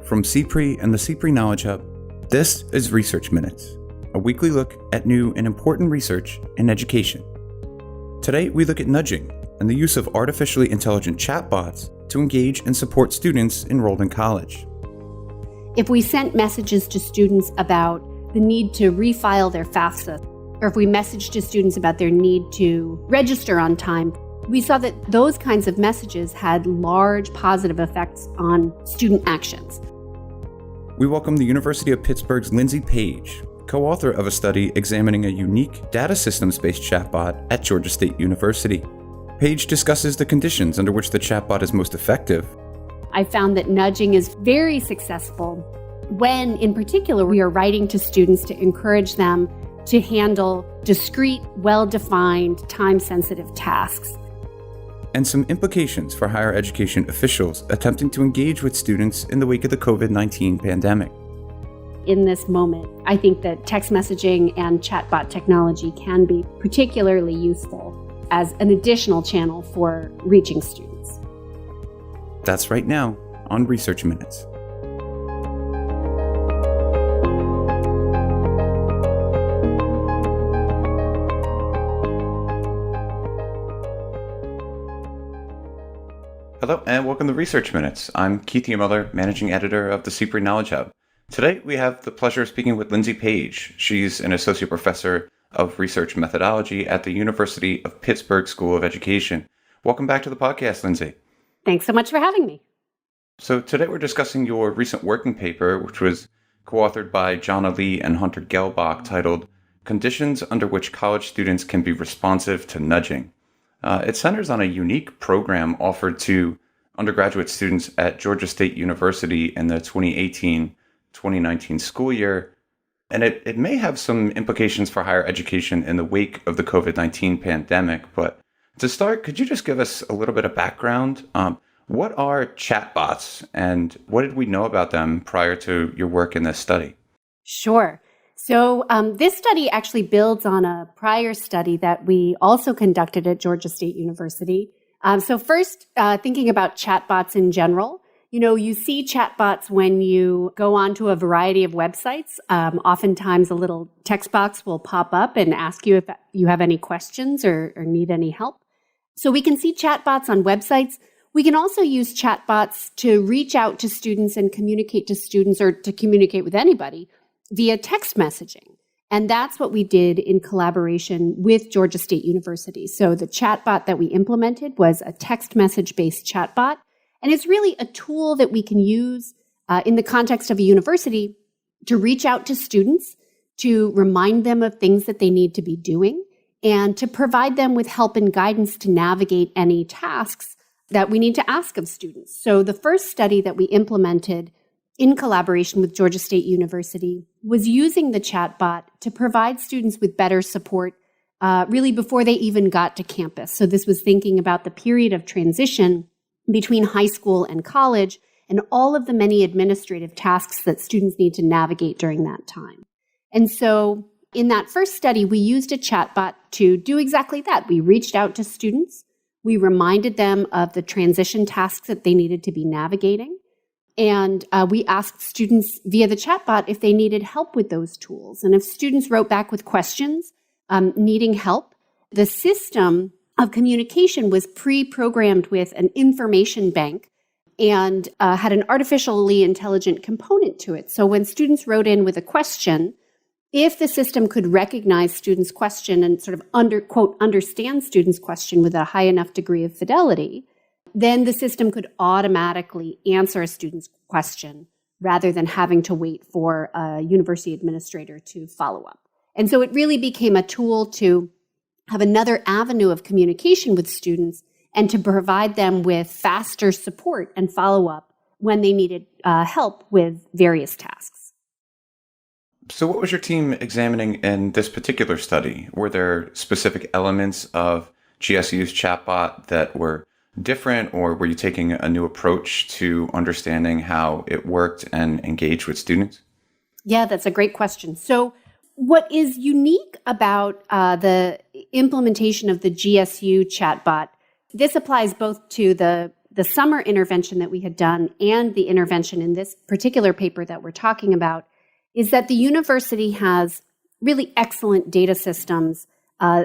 from CPRE and the CPRE Knowledge Hub. This is Research Minutes, a weekly look at new and important research in education. Today, we look at nudging and the use of artificially intelligent chatbots to engage and support students enrolled in college. If we sent messages to students about the need to refile their FAFSA, or if we messaged to students about their need to register on time, we saw that those kinds of messages had large positive effects on student actions. We welcome the University of Pittsburgh's Lindsay, co-author of a study examining a unique data systems-based chatbot at Georgia State University. Paige discusses the conditions under which the chatbot is most effective. I found that nudging is very successful when, in particular, we are writing to students to encourage them to handle discrete, well-defined, time-sensitive tasks. And some implications for higher education officials attempting to engage with students in the wake of the COVID-19 pandemic. In this moment, I think that text messaging and chatbot technology can be particularly useful as an additional channel for reaching students. That's right now on Research Minutes. Hello and welcome to Research Minutes. I'm Keith Heumiller, Managing Editor of the CPRE Knowledge Hub. Today we have the pleasure of speaking with Lindsay Page. She's an Associate Professor of Research Methodology at the University of Pittsburgh School of Education. Welcome back to the podcast, Lindsay. Thanks so much for having me. So today we're discussing your recent working paper, which was co-authored by Jonna Lee and Hunter Gelbach, titled Conditions Under Which College Students Can Be Responsive to Nudging. It centers on a unique program offered to undergraduate students at Georgia State University in the 2018-2019 school year, and it may have some implications for higher education in the wake of the COVID-19 pandemic. But to start, could you just give us a little bit of background? What are chatbots, and what did we know about them prior to your work in this study? Sure. So this study actually builds on a prior study that we also conducted at Georgia State University. So first, thinking about chatbots in general, you see chatbots when you go onto a variety of websites. Oftentimes a little text box will pop up and ask you if you have any questions or need any help. So we can see chatbots on websites. We can also use chatbots to reach out to students and communicate to students or to communicate with anybody via text messaging. And that's what we did in collaboration with Georgia State University. So the chatbot that we implemented was a text message-based chatbot. And it's really a tool that we can use in the context of a university to reach out to students, to remind them of things that they need to be doing, and to provide them with help and guidance to navigate any tasks that we need to ask of students. So the first study that we implemented in collaboration with Georgia State University was using the chatbot to provide students with better support really before they even got to campus. So this was thinking about the period of transition between high school and college and all of the many administrative tasks that students need to navigate during that time. And so in that first study, we used a chatbot to do exactly that. We reached out to students. We reminded them of the transition tasks that they needed to be navigating. And we asked students via the chatbot if they needed help with those tools. And if students wrote back with questions, needing help, the system of communication was pre-programmed with an information bank and had an artificially intelligent component to it. So when students wrote in with a question, if the system could recognize students' question and sort of understand students' question with a high enough degree of fidelity, then the system could automatically answer a student's question rather than having to wait for a university administrator to follow up. And so it really became a tool to have another avenue of communication with students and to provide them with faster support and follow-up when they needed help with various tasks. So what was your team examining in this particular study? Were there specific elements of GSU's chatbot that were different, or were you taking a new approach to understanding how it worked and engaged with students? Yeah, that's a great question. So what is unique about the implementation of the GSU chatbot, this applies both to the the summer intervention that we had done and the intervention in this particular paper that we're talking about is that the university has really excellent data systems,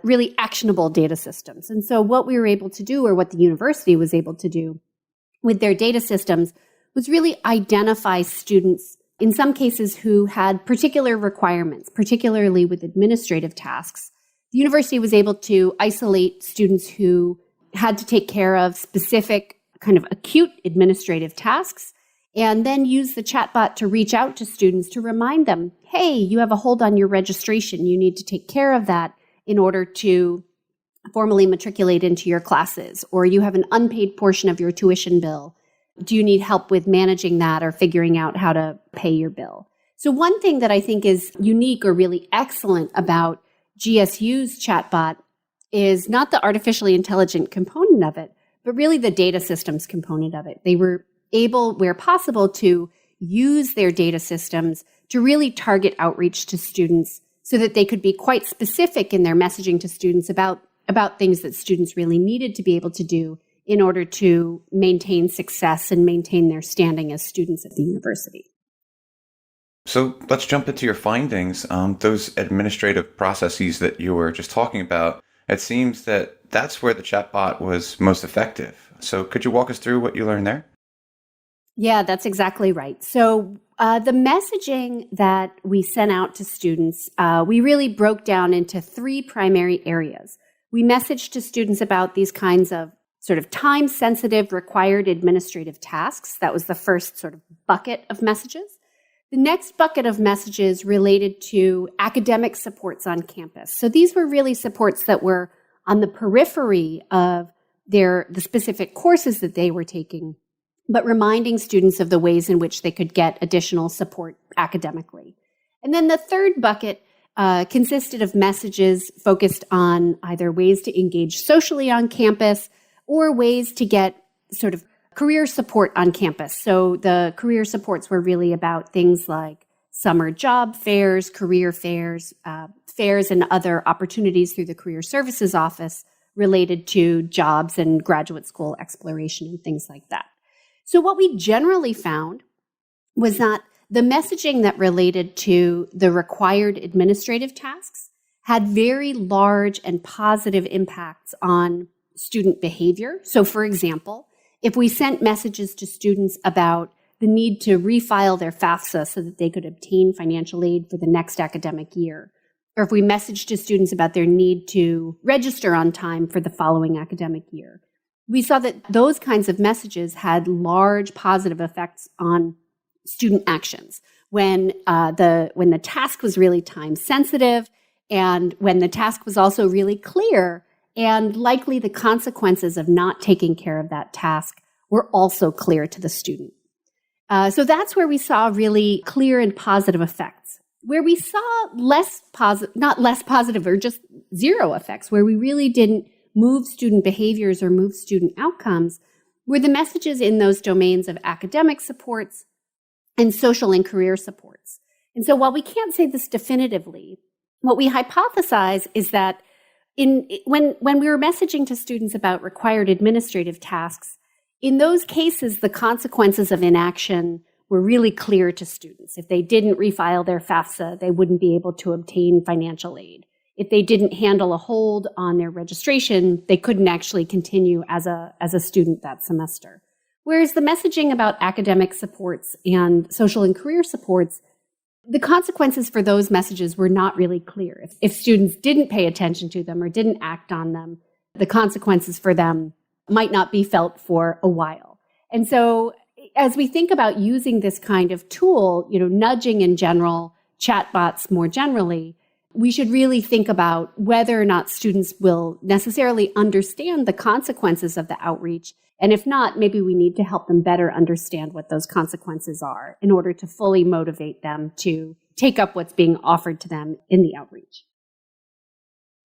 really actionable data systems. And so what we were able to do, or what the university was able to do with their data systems, was really identify students, in some cases, who had particular requirements, particularly with administrative tasks. The university was able to isolate students who had to take care of specific kind of acute administrative tasks, and then use the chatbot to reach out to students to remind them, hey, you have a hold on your registration. You need to take care of that in order to formally matriculate into your classes, or you have an unpaid portion of your tuition bill. Do you need help with managing that or figuring out how to pay your bill? So one thing that I think is unique or really excellent about GSU's chatbot is not the artificially intelligent component of it, but really the data systems component of it. They were able, where possible, to use their data systems to really target outreach to students so that they could be quite specific in their messaging to students about things that students really needed to be able to do in order to maintain success and maintain their standing as students at the university. So let's jump into your findings. Those administrative processes that you were just talking about, it seems that that's where the chatbot was most effective. So could you walk us through what you learned there? Yeah, that's exactly right. So the messaging that we sent out to students, we really broke down into three primary areas. We messaged to students about these kinds of sort of time-sensitive required administrative tasks. That was the first sort of bucket of messages. The next bucket of messages related to academic supports on campus. So these were really supports that were on the periphery of the specific courses that they were taking, but reminding students of the ways in which they could get additional support academically. And then the third bucket consisted of messages focused on either ways to engage socially on campus or ways to get sort of career support on campus. So the career supports were really about things like summer job fairs, career fairs, fairs and other opportunities through the Career Services Office related to jobs and graduate school exploration and things like that. So what we generally found was that the messaging that related to the required administrative tasks had very large and positive impacts on student behavior. So for example, if we sent messages to students about the need to refile their FAFSA so that they could obtain financial aid for the next academic year, or if we messaged to students about their need to register on time for the following academic year, we saw that those kinds of messages had large positive effects on student actions when the task was really time sensitive and when the task was also really clear, and likely the consequences of not taking care of that task were also clear to the student. So that's where we saw really clear and positive effects. Where we saw not less positive or just zero effects, where we really didn't move student behaviors or move student outcomes, were the messages in those domains of academic supports and social and career supports. And so while we can't say this definitively, what we hypothesize is that when we were messaging to students about required administrative tasks, in those cases, the consequences of inaction were really clear to students. If they didn't refile their FAFSA, they wouldn't be able to obtain financial aid. If they didn't handle a hold on their registration, they couldn't actually continue as a student that semester. Whereas the messaging about academic supports and social and career supports, the consequences for those messages were not really clear. If students didn't pay attention to them or didn't act on them, the consequences for them might not be felt for a while. And so as we think about using this kind of tool, nudging in general, chatbots more generally, we should really think about whether or not students will necessarily understand the consequences of the outreach. And if not, maybe we need to help them better understand what those consequences are in order to fully motivate them to take up what's being offered to them in the outreach.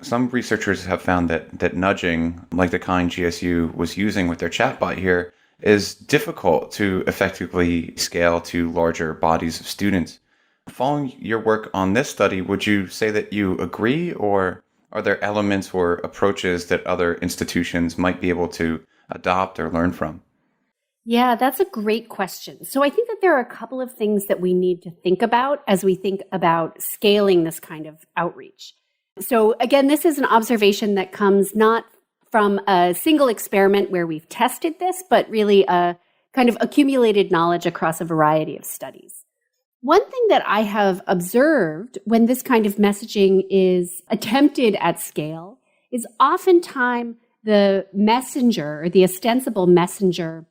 Some researchers have found that nudging, like the kind GSU was using with their chatbot here, is difficult to effectively scale to larger bodies of students. Following your work on this study, would you say that you agree, or are there elements or approaches that other institutions might be able to adopt or learn from? Yeah, that's a great question. So I think that there are a couple of things that we need to think about as we think about scaling this kind of outreach. So again, this is an observation that comes not from a single experiment where we've tested this, but really a kind of accumulated knowledge across a variety of studies. One thing that I have observed when this kind of messaging is attempted at scale is oftentimes the messenger or the ostensible messenger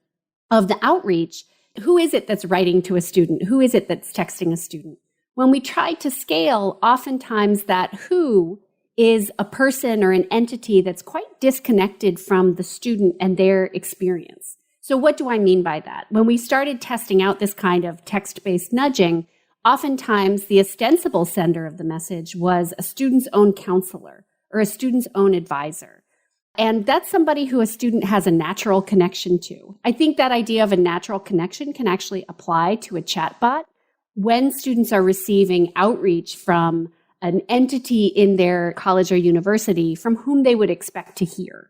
of the outreach, who is it that's writing to a student? Who is it that's texting a student? When we try to scale, oftentimes that who is a person or an entity that's quite disconnected from the student and their experience. So what do I mean by that? When we started testing out this kind of text-based nudging, oftentimes the ostensible sender of the message was a student's own counselor or a student's own advisor. And that's somebody who a student has a natural connection to. I think that idea of a natural connection can actually apply to a chatbot when students are receiving outreach from an entity in their college or university from whom they would expect to hear.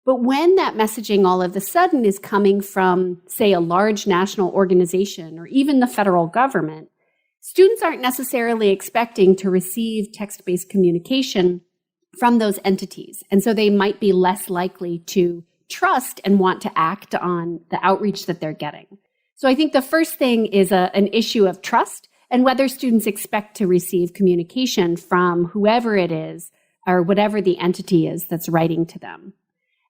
But when that messaging all of a sudden is coming from, say, a large national organization or even the federal government, students aren't necessarily expecting to receive text-based communication from those entities. And so they might be less likely to trust and want to act on the outreach that they're getting. So I think the first thing is an issue of trust and whether students expect to receive communication from whoever it is or whatever the entity is that's writing to them.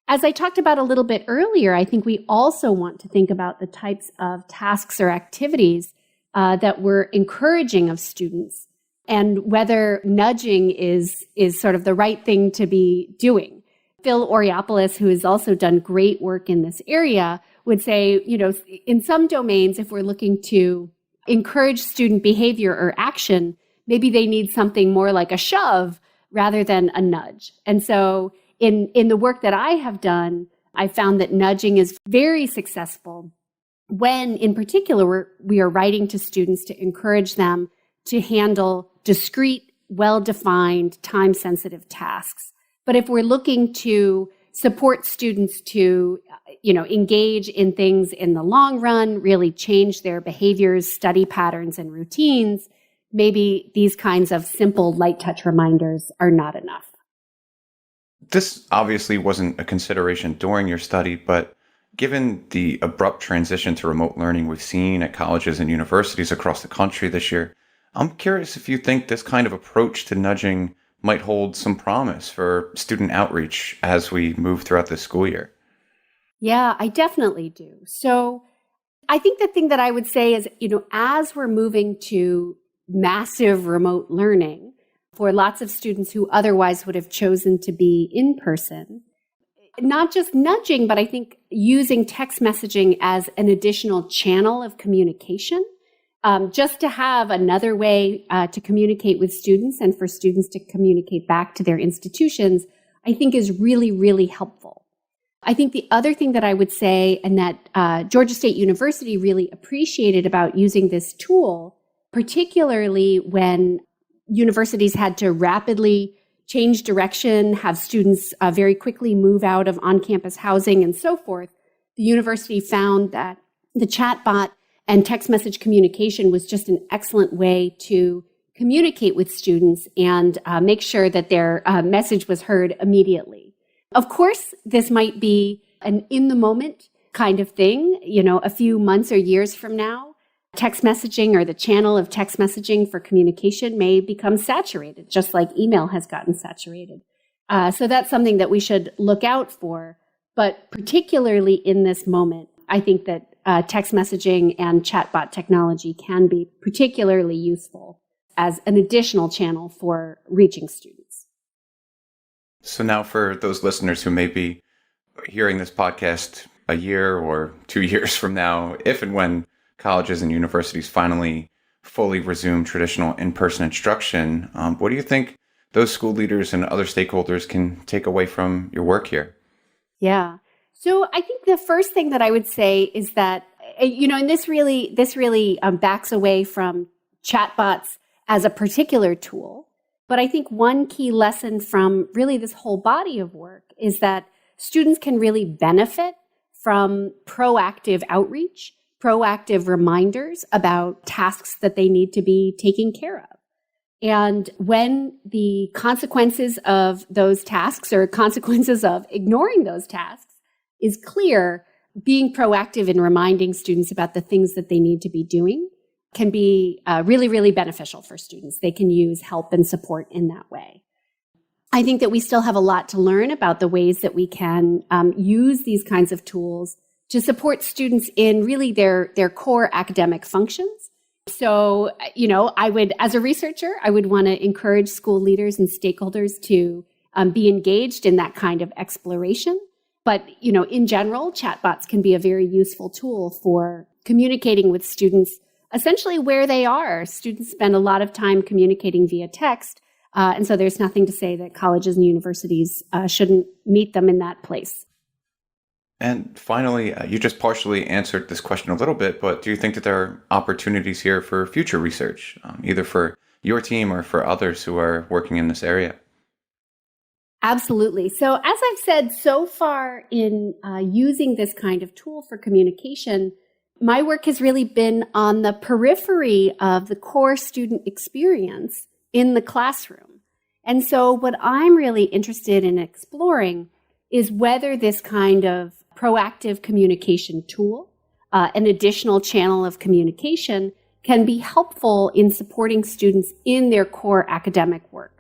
As I talked about a little bit earlier, I think we also want to think about the types of tasks or activities that we're encouraging of students and whether nudging is sort of the right thing to be doing. Phil Oriopoulos, who has also done great work in this area, would say, in some domains, if we're looking to encourage student behavior or action, maybe they need something more like a shove rather than a nudge. And so in the work that I have done, I found that nudging is very successful when, in particular, we are writing to students to encourage them to handle discrete, well-defined, time-sensitive tasks. But if we're looking to support students to, engage in things in the long run, really change their behaviors, study patterns, and routines, maybe these kinds of simple light touch reminders are not enough. This obviously wasn't a consideration during your study, but given the abrupt transition to remote learning we've seen at colleges and universities across the country this year, I'm curious if you think this kind of approach to nudging might hold some promise for student outreach as we move throughout the school year. Yeah, I definitely do. So I think the thing that I would say is, as we're moving to massive remote learning for lots of students who otherwise would have chosen to be in person, not just nudging, but I think using text messaging as an additional channel of communication, just to have another way to communicate with students and for students to communicate back to their institutions, I think is really, really helpful. I think the other thing that I would say, and that Georgia State University really appreciated about using this tool, particularly when universities had to rapidly change direction, have students very quickly move out of on-campus housing and so forth, the university found that the chatbot and text message communication was just an excellent way to communicate with students and make sure that their message was heard immediately. Of course, this might be an in-the-moment kind of thing, a few months or years from now. Text messaging or the channel of text messaging for communication may become saturated, just like email has gotten saturated. So that's something that we should look out for. But particularly in this moment, I think that text messaging and chatbot technology can be particularly useful as an additional channel for reaching students. So now for those listeners who may be hearing this podcast a year or 2 years from now, if and when colleges and universities finally fully resume traditional in-person instruction, what do you think those school leaders and other stakeholders can take away from your work here? Yeah. So I think the first thing that I would say is that, and this really backs away from chatbots as a particular tool. But I think one key lesson from really this whole body of work is that students can really benefit from proactive outreach, proactive reminders about tasks that they need to be taking care of. And when the consequences of those tasks or consequences of ignoring those tasks is clear, being proactive in reminding students about the things that they need to be doing can be really, really beneficial for students. They can use help and support in that way. I think that we still have a lot to learn about the ways that we can use these kinds of tools to support students in really their core academic functions. So, I would, as a researcher, I would want to encourage school leaders and stakeholders to be engaged in that kind of exploration. But, in general, chatbots can be a very useful tool for communicating with students essentially where they are. Students spend a lot of time communicating via text. And so there's nothing to say that colleges and universities shouldn't meet them in that place. And finally, you just partially answered this question a little bit, but do you think that there are opportunities here for future research, either for your team or for others who are working in this area? Absolutely. So as I've said, so far in using this kind of tool for communication, my work has really been on the periphery of the core student experience in the classroom. And so what I'm really interested in exploring is whether this kind of proactive communication tool, an additional channel of communication, can be helpful in supporting students in their core academic work.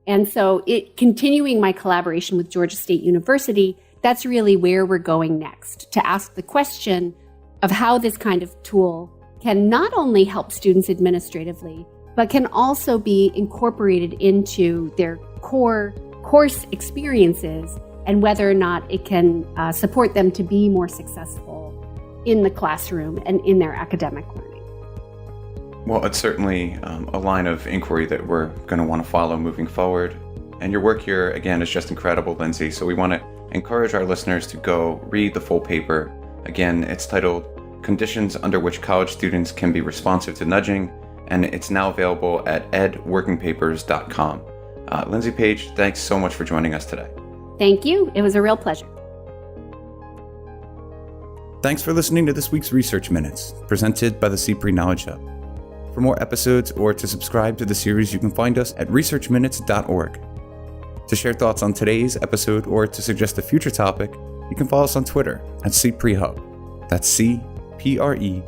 And so continuing my collaboration with Georgia State University, that's really where we're going next, to ask the question of how this kind of tool can not only help students administratively, but can also be incorporated into their core course experiences and whether or not it can support them to be more successful in the classroom and in their academic learning. Well, it's certainly a line of inquiry that we're going to want to follow moving forward. And your work here, again, is just incredible, Lindsay. So we want to encourage our listeners to go read the full paper. Again, it's titled Conditions Under Which College Students Can Be Responsive to Nudging, and it's now available at edworkingpapers.com. Lindsay Page, thanks so much for joining us today. Thank you. It was a real pleasure. Thanks for listening to this week's Research Minutes, presented by the CPRE Knowledge Hub. For more episodes or to subscribe to the series, you can find us at researchminutes.org. To share thoughts on today's episode or to suggest a future topic, you can follow us on Twitter at CPRE Hub. That's CPRE